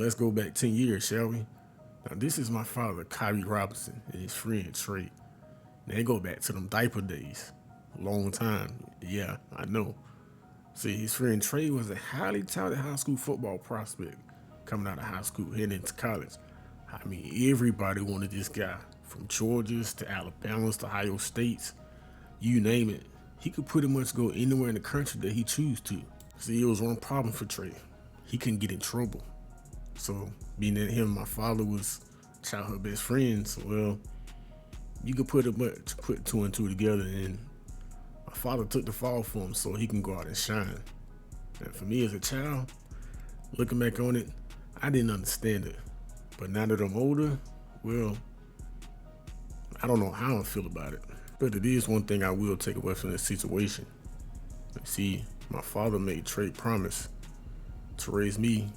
let's go back 10 years, shall we? Now, this is my father, Khyree Robinson, and his friend, Trey. They go back to them diaper days. A long time. Yeah, I know. See, his friend Trey was a highly talented high school football prospect coming out of high school, heading into college. I mean, everybody wanted this guy. From Georgia's to Alabama's to Ohio State's, you name it. He could pretty much go anywhere in the country that he choose to. See, it was one problem for Trey. He couldn't get in trouble. So, being that him and my father was childhood best friends, well, you could put two and two together, and my father took the fall for him so he can go out and shine. And for me as a child, looking back on it, I didn't understand it. But now that I'm older, well, I don't know how I feel about it. But it is one thing I will take away from this situation. See, my father made Trey promise to raise me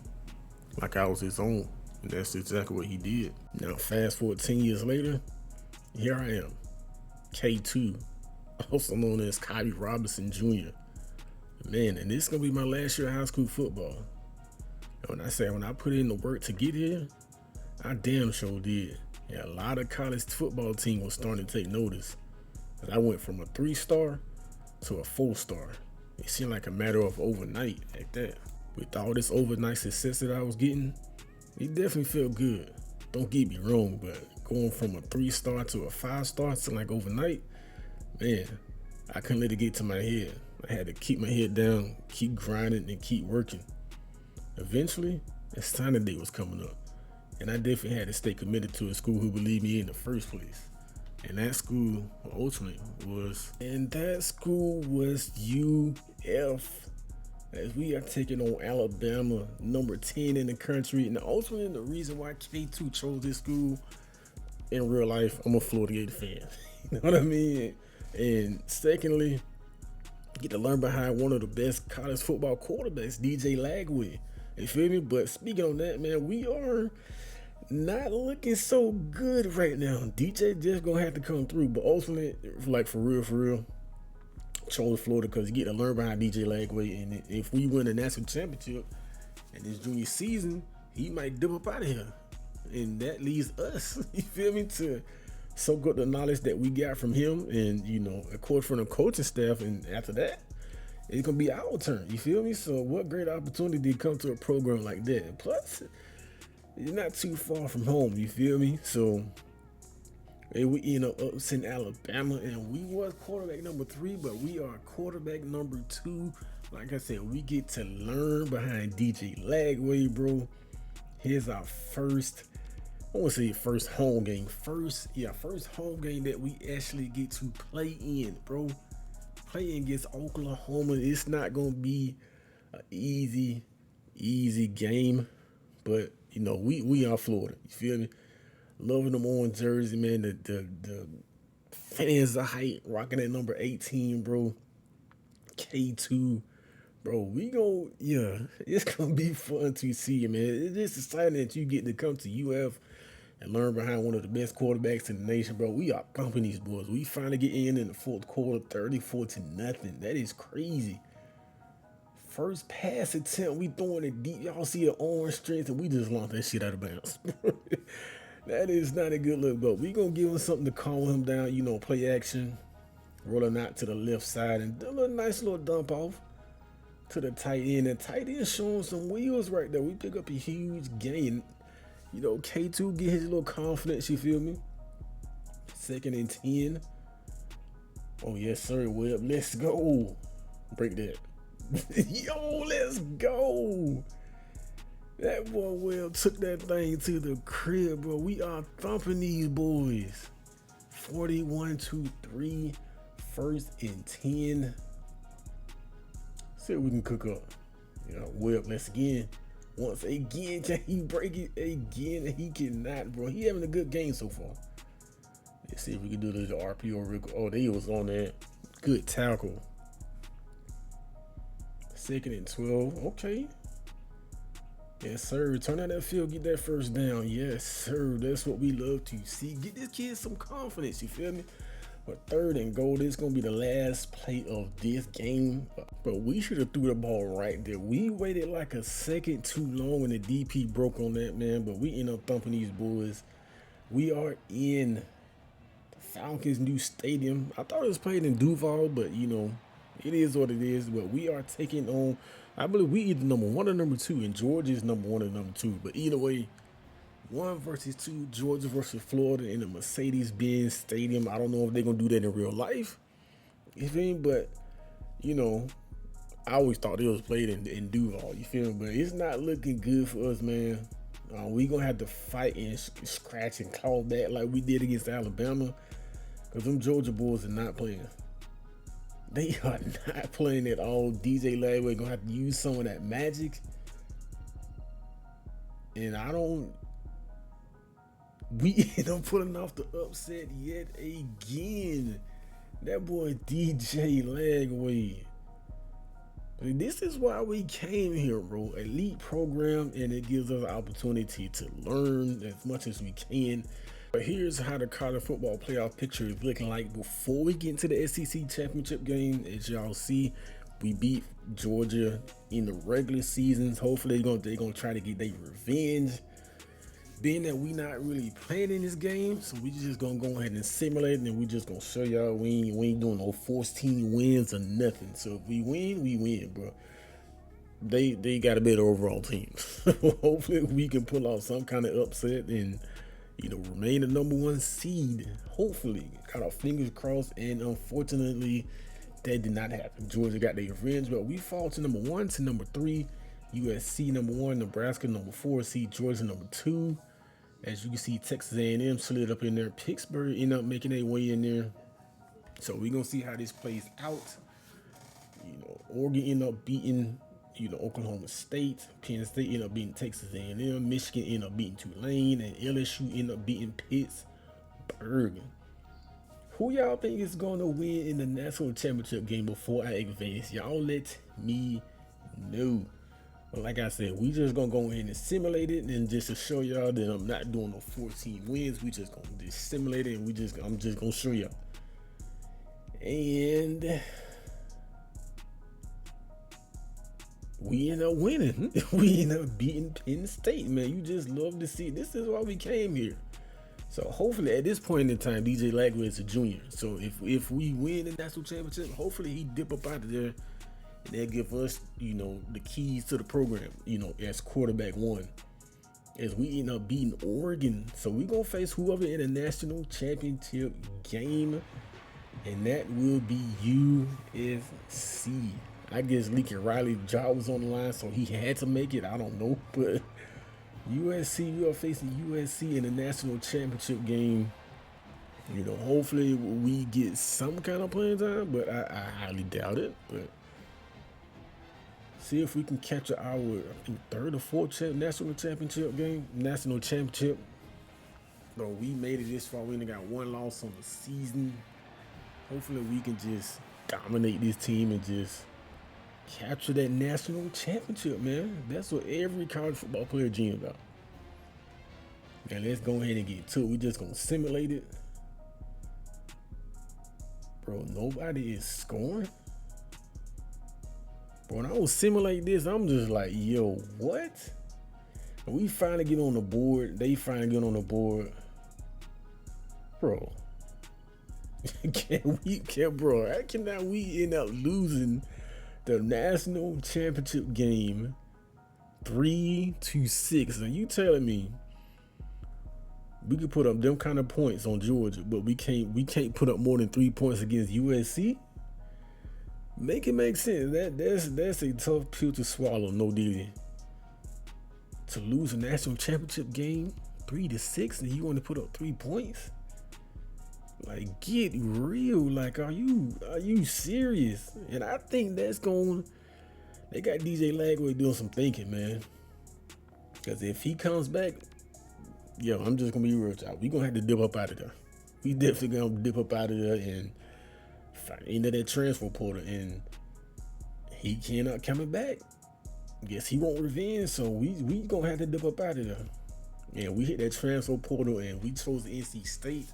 like I was his own. And that's exactly what he did. Now, fast forward 10 years later, here I am, K2, also known as Khyree Robinson Jr. Man, and this is going to be my last year of high school football. And when I put in the work to get here, I damn sure did. Yeah, a lot of college football team was starting to take notice. And I went from a 3-star to a 4-star. It seemed like a matter of overnight at that. With all this overnight success that I was getting, it definitely felt good. Don't get me wrong, but going from a 3-star to a 5-star to like overnight, man, I couldn't let it get to my head. I had to keep my head down, keep grinding, and keep working. Eventually, a signing day was coming up, and I definitely had to stay committed to a school who believed me in the first place. And that school ultimately was UF. As we are taking on Alabama, number 10 in the country. And ultimately, the reason why K2 chose this school, in real life, I'm a Florida Gator fan. You know what I mean? And secondly, get to learn behind one of the best college football quarterbacks, DJ Lagway. You feel me? But speaking on that, man, we are not looking so good right now. DJ just gonna have to come through. But ultimately, like for real, chose Florida because you get to learn behind DJ Lagway, and if we win a national championship in this junior season, he might dip up out of here, and that leaves us, you feel me, to soak up the knowledge that we got from him, and of course from the coaching staff, and after that, it's gonna be our turn. You feel me? So what great opportunity to come to a program like that, and plus, you're not too far from home. You feel me? So. And we us in Alabama, and we was quarterback number 3, but we are quarterback number 2. Like I said, we get to learn behind DJ Lagway, bro. Here's our first home game. First home game that we actually get to play in, bro. Playing against Oklahoma. It's not gonna be an easy game, but we are Florida. You feel me? Loving them orange jersey, man. The fans are hype, rocking at number 18, bro. K2, bro. It's gonna be fun to see, man. It's just exciting that you get to come to UF and learn behind one of the best quarterbacks in the nation, bro. We are thumping these boys. We finally get in the fourth quarter, 34-0. That is crazy. First pass attempt, we throwing it deep. Y'all see the orange strings, and we just launched that shit out of bounds. That is not a good look, but we gonna give him something to calm him down, play action, rolling out to the left side, and do a nice little dump off to the tight end. And tight end showing some wheels right there. We pick up a huge gain. K2 get his little confidence, you feel me? 2nd and 10. Oh, yes, sir, Webb. Let's go. Break that. Yo, let's go. That boy Will took that thing to the crib, bro. We are thumping these boys. 41-3, 1st and 10. See what we can cook up. Will, let's again. Once again, can he break it again? He cannot, bro. He having a good game so far. Let's see if we can do the RPO real quick. Oh, they was on that. Good tackle. 2nd and 12. Okay. Yes, sir. Turn out that field, get that first down. Yes, sir. That's what we love to see. Get this kid some confidence, you feel me? But 3rd and goal, this is gonna be the last play of this game. But we should have threw the ball right there. We waited like a second too long when the DP broke on that, man. But we end up thumping these boys. We are in Falcons' new stadium. I thought it was played in Duval, but you know, it is what it is. But we are taking on, I believe we either number 1 or number 2, and Georgia is number 1 or number 2. But either way, 1 versus 2, Georgia versus Florida in the Mercedes-Benz Stadium. I don't know if they're gonna do that in real life. You feel me? But you know, I always thought it was played in Duval. You feel me? But it's not looking good for us, man. We gonna have to fight and scratch and claw back like we did against Alabama, because them Georgia boys are not playing. They are not playing at all. DJ Lagway gonna have to use some of that magic, and we end up pulling off the upset yet again. That boy DJ Lagway. This is why we came here, bro. Elite program, and it gives us an opportunity to learn as much as we can. But here's how the college football playoff picture is looking like before we get into the SEC championship game. As y'all see, we beat Georgia in the regular seasons. Hopefully they're gonna try to get their revenge. Being that we not really playing in this game, so we just gonna go ahead and simulate it, and we just gonna show y'all we ain't doing no 14 wins or nothing. So if we win, bro. They got a better overall team. Hopefully we can pull off some kind of upset and, you know, remain the number 1 seed. Hopefully, got our fingers crossed, and unfortunately, that did not happen. Georgia got their revenge, but we fall to number 1 to number 3. USC number 1, Nebraska number 4, seed Georgia number 2. As you can see, Texas A&M slid up in there. Pittsburgh ended up making their way in there. So we're gonna see how this plays out. You know, Oregon ended up beating, you know, Oklahoma State. Penn State ended up beating Texas A&M. Michigan ended up beating Tulane, and LSU ended up beating Pittsburgh. Who y'all think is gonna win in the national championship game before I advance? Y'all let me know. But like I said, we just gonna go ahead and simulate it, and just to show y'all that I'm not doing no 14 wins. We just gonna just simulate it, and I'm just gonna show y'all. And we end up winning. We end up beating Penn State, man. You just love to see. This is why we came here. So hopefully at this point in time, DJ Lagway is a junior. So if we win the national championship, hopefully he dip up out of there, and they'll give us, you know, the keys to the program, you know, as quarterback 1. As we end up beating Oregon. So we gonna face whoever in the national championship game, and that will be USC. I guess Lincoln Riley's job was on the line, so he had to make it. I don't know, but USC, we are facing USC in the national championship game. You know, hopefully we get some kind of playing time, but I highly doubt it. But see if we can capture our, I think, 3rd or 4th national championship game. National championship. Bro, we made it this far. We only got 1 loss on the season. Hopefully we can just dominate this team and just capture that national championship, man. That's what every college football player dreams about. Now let's go ahead and get to it. We just gonna simulate it. Bro, nobody is scoring. Bro, when I was simulate this, I'm just like, yo, what? And we finally get on the board. They finally get on the board. Bro. Bro, how can now we end up losing the national championship game 3-6? And you telling me we could put up them kind of points on Georgia, but we can't put up more than 3 points against USC? Make it make sense. That's a tough pill to swallow, no dilly. To lose a national championship game 3-6, and you want to put up 3 points? Like, get real. Like, are you serious? And I think they got DJ Lagway doing some thinking, man. Because if he comes back, yo, I'm just gonna be real, y'all. We gonna have to dip up out of there. We definitely gonna dip up out of there and find into that transfer portal, and he cannot coming back. Guess he want revenge, so we gonna have to dip up out of there. And we hit that transfer portal, and we chose NC State.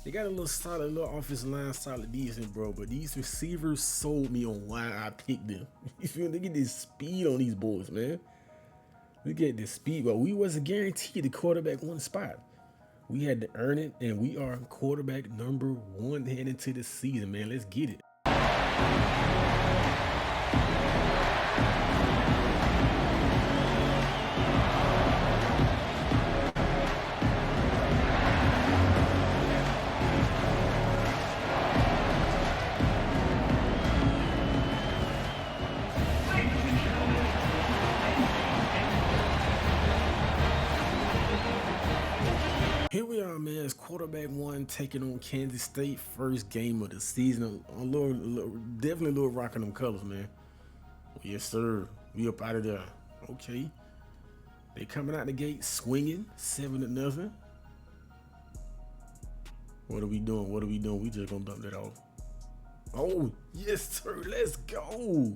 They got a little solid, little offensive line, solid decent, bro. But these receivers sold me on why I picked them. You feel? They get this speed on these boys, man. We get this speed, but we wasn't guaranteed the quarterback one spot. We had to earn it, and we are quarterback number one heading into the season, man. Let's get it. Here we are, man. It's quarterback one taking on Kansas State, first game of the season. Definitely a little rocking them colors, man. Yes, sir. We up out of there. Okay. They coming out the gate swinging, 7-0. What are we doing? What are we doing? We just gonna dump that off. Oh, yes, sir. Let's go.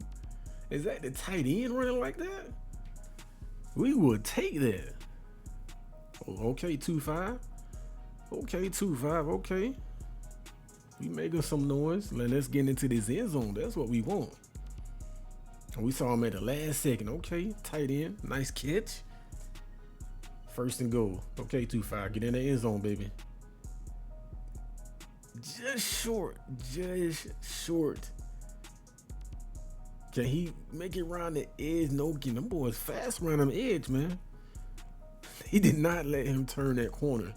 Is that the tight end running like that? We will take that. Oh, okay, 2-5. Okay, 2-5. Okay. We making some noise. Let's get into this end zone. That's what we want. We saw him at the last second. Okay, tight end. Nice catch. First and goal. Okay, 2-5. Get in the end zone, baby. Just short. Just short. Can he make it around the edge? No, them boys fast around them edge, man. He did not let him turn that corner.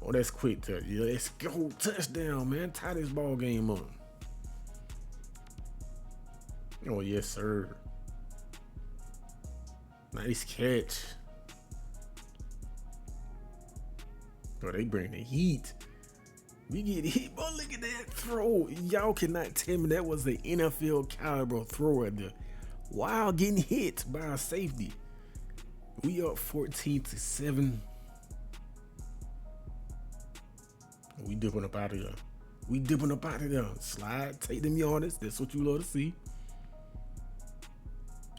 Oh, that's quick touch. Yeah, let's go. Touchdown, man. Tie this ball game up. Oh, yes, sir. Nice catch. Oh, they bring the heat. We get hit, but look at that throw. Y'all cannot tell me that was an NFL caliber throw at the while getting hit by a safety. We up 14-7. We dipping up out of there. We dipping up out of there. Slide, take them yards. That's what you love to see.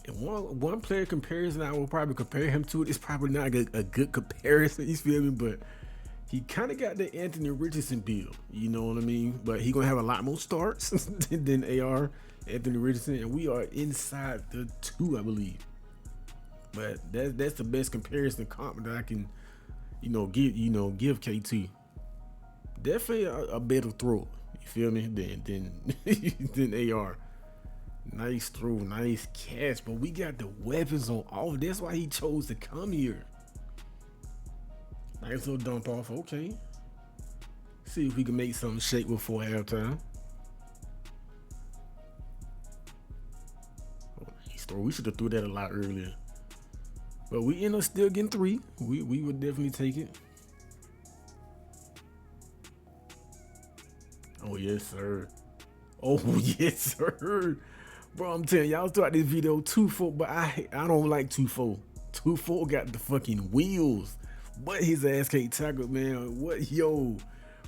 And one player comparison I will probably compare him to. It's probably not a good comparison. You feel me? But he kind of got the Anthony Richardson build. You know what I mean? But he gonna have a lot more starts than AR Anthony Richardson, and we are inside the 2, I believe. But that's the best comparison comp that I can, give K2. Definitely a better throw. You feel me? Than AR. Nice throw, nice catch. But we got the weapons on all. That's why he chose to come here. Nice little dump off. Okay. See if we can make something shake before halftime. We should have threw that a lot earlier. But we end up still getting 3. We would definitely take it. Oh, yes, sir. Oh, yes, sir. Bro, I'm telling y'all throughout this video, 2-4, but I don't like 2-4. 2-4 got the fucking wheels. But his ass can't tackle, man. What? Yo,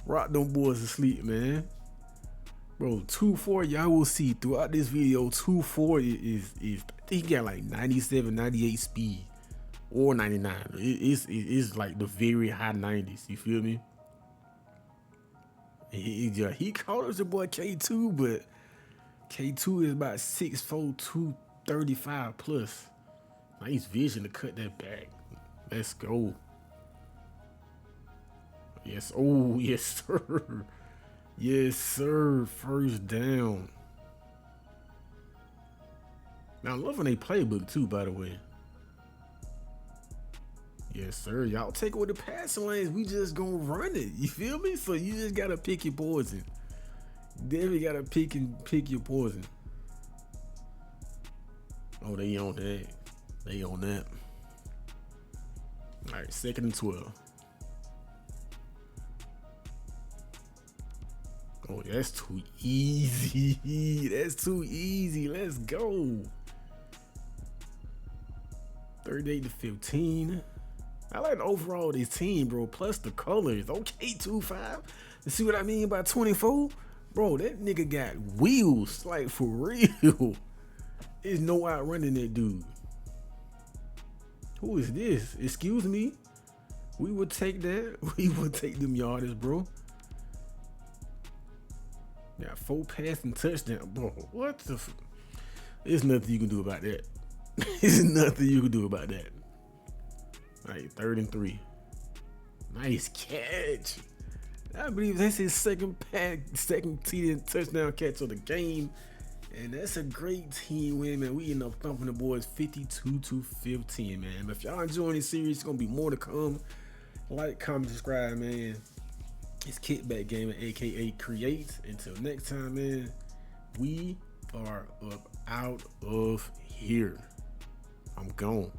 rock them boys asleep, man. Bro, 2-4, y'all will see throughout this video, 2-4 is I think he got like 97, 98 speed. Or 99. It's like the very high 90s. You feel me? He called us the boy K2, but K2 is about 6'4", 235 plus. Nice vision to cut that back. Let's go. Yes. Oh, yes, sir. Yes, sir. First down. Now, I'm loving their playbook too, by the way. Yes, sir. Y'all take away the passing lanes. We just gonna run it. You feel me? So you just gotta pick your poison. Definitely gotta pick your poison. Oh, they on that. They on that. All right, 2nd and 12. Oh, that's too easy. That's too easy. Let's go. 38-15. I like the overall of this team, bro. Plus the colors. Okay, 2-5. You see what I mean by 24? Bro, that nigga got wheels. Like, for real. There's no outrunning that dude. Who is this? Excuse me? We would take that. We would take them yardage, bro. Got 4 passing touchdowns, bro. What the? There's nothing you can do about that. There's nothing you can do about that. All right, 3rd and 3. Nice catch. I believe that's his second TD touchdown catch of the game. And that's a great team win, man. We end up thumping the boys 52-15, man. But if y'all enjoying this series, it's going to be more to come. Like, comment, subscribe, man. It's Kickback Gaming, a.k.a. Create. Until next time, man, we are up out of here. I'm gone.